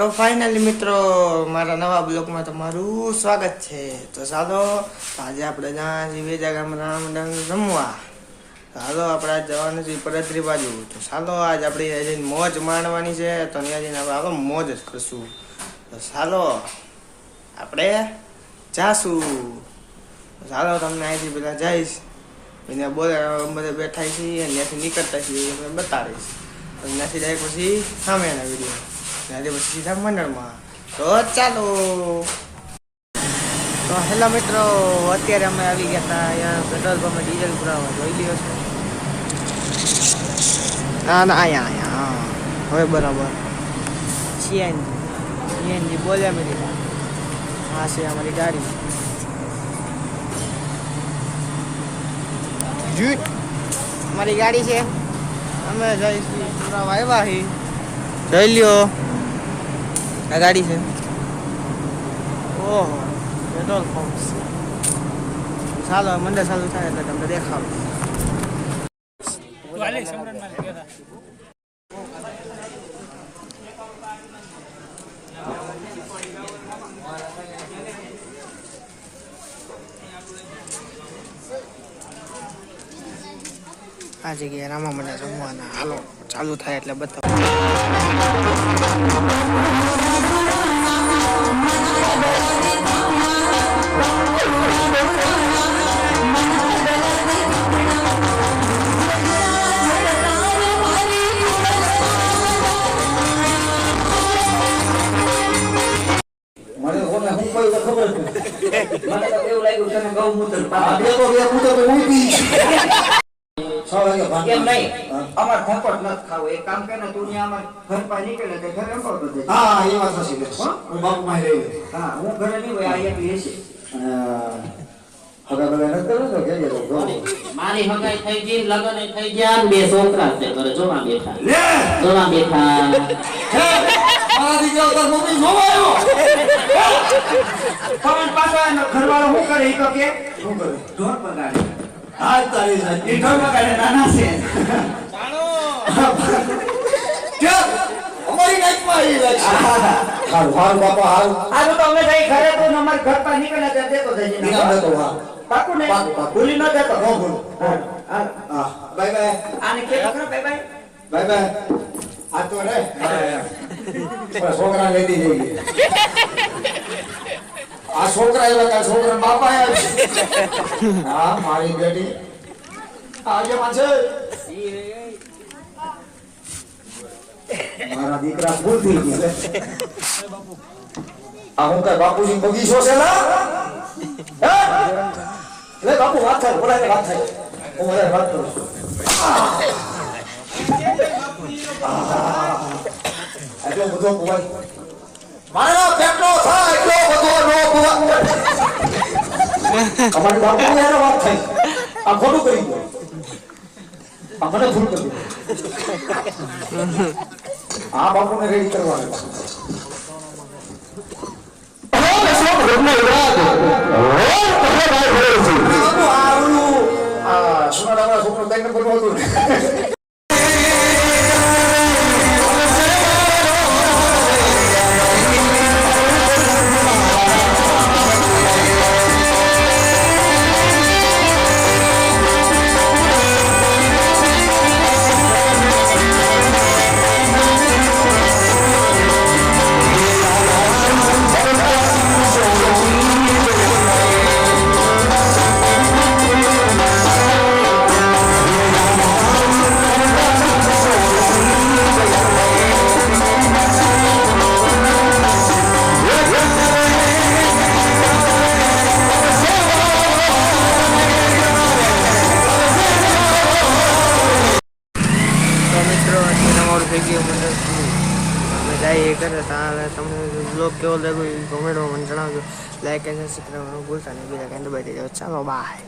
તો ફાઇનલી મિત્રો મારા નવા બ્લોગમાં તમારું સ્વાગત છે. તો ચાલો આજે આપણે જ્યાં જીવે ગામ રામડંગ રમવા, ચાલો આપણે આજ જવાનું છે પરતરી બાજુ. તો ચાલો આજ આપણે જઈને મોજ માણવાની છે. તો ત્યાં જઈને આપણે મોજ જ કરશું. તો ચાલો આપણે જાશું. ચાલો તમને અહીંથી બધા જઈશ એને બોલે બધા બેઠા છીએ અને ત્યાંથી નીકળતા છીએ એ બતાવીશ. તો ત્યાંથી જાય પછી સામેના વિડીયો ત્યારે પછી સીધા મંડળમાં. તો ચાલો. તો હેલો મિત્રો, અત્યારે અમે આવી ગયા હતા અહીંયા પેટ્રોલ પંપે ડીઝલ પુરાવા. જોઈ લ્યો છે. ના ના અહીંયા હા હવે બરાબર. સીએનજી બોલ્યા મેં દીધા. હા છે અમારી ગાડી. અમારી ગાડી છે. અમે જઈશું પુરાવા આવ્યા છીએ. જોઈ લ્યો આ ગાડી છે. ઓહો પેટ્રોલ પંપ છે. ચાલો મંડળ ચાલુ થાય એટલે તમને દેખાડું. આ જગ્યાએ રામા મંડળ રમવાના. હાલો ચાલુ થાય એટલે બતાવો. એમ નહીં અમાર થપ્પડ નથી ખાવું. એક કામ કરે તું અમાર ઘર પાસે નીકળે તો ઘરે રંપાવતો દે. હા એ વાત સાચી છે. હું બાપુ માં રહી. હા હું ઘરે નહીં હોય આ એકલી હશે. હગા બગા નથી કરો તો કે મારી હગાઈ થઈ ગઈ, લગન થઈ ગયા, બે છોકરા છે ઘરે જોવા બેઠા. જોવા બેઠા મારા દીકરા તો મમ્મી જોવાયો. પવન પાછા એનો ઘરવાળો શું કરે ઈ તો કે શું કરે? ઢોર બગાડે. હા તારી સાચી. ઈ ઢોર બગાડે નાના છે. કે અમારી નાઈટમાં આવી જાય. હાલ હાલ બાપા હાલ. આ તો અમે જઈ ઘરે તો અમાર ઘર પાસે નીકળે ત્યાં દેતો જઈએ. નીકળ તો હા. પાકું ને પાકું. ભૂલી ન જતો. નો ભૂલ. હા હા બાય બાય. આને કે ખરા બાય બાય. Bye bye. આ તો રે છોકરા લેતી જઈ. આ છોકરા એવા કે છોકરા બાપા આવ્યા. હા મારી બેટી આજે માછે મારા દીકરા ભૂલ થઈ ગયા. આ હું કઈ બાપુજી બગીચો છે ને? લે બાપુ વાત થાય, બોલાય વાત થાય. હું મને વાત કરું છું. એટલો બધો કુવાય મારા પેટનો થાય એટલો બધો નો કુવા. અમારી બાપુ યાર વાત થઈ. આ ખોટું કરી ગયો. આ મને ભૂલ કરી. આ બાપુને રેડી કરવાનું. છોકરો તૈયાર કરવું હતું. અમે જઈએ કરે તારે તમને બ્લોગ કેવો લાગ્યો એ કોમેન્ટમાં મને જણાવજો. લાઈક અને સબસ્ક્રાઈબ કરવાનું ભૂલતા નહીં. બીજા કંઈ દબાઈ દેજો. ચાલો બાય.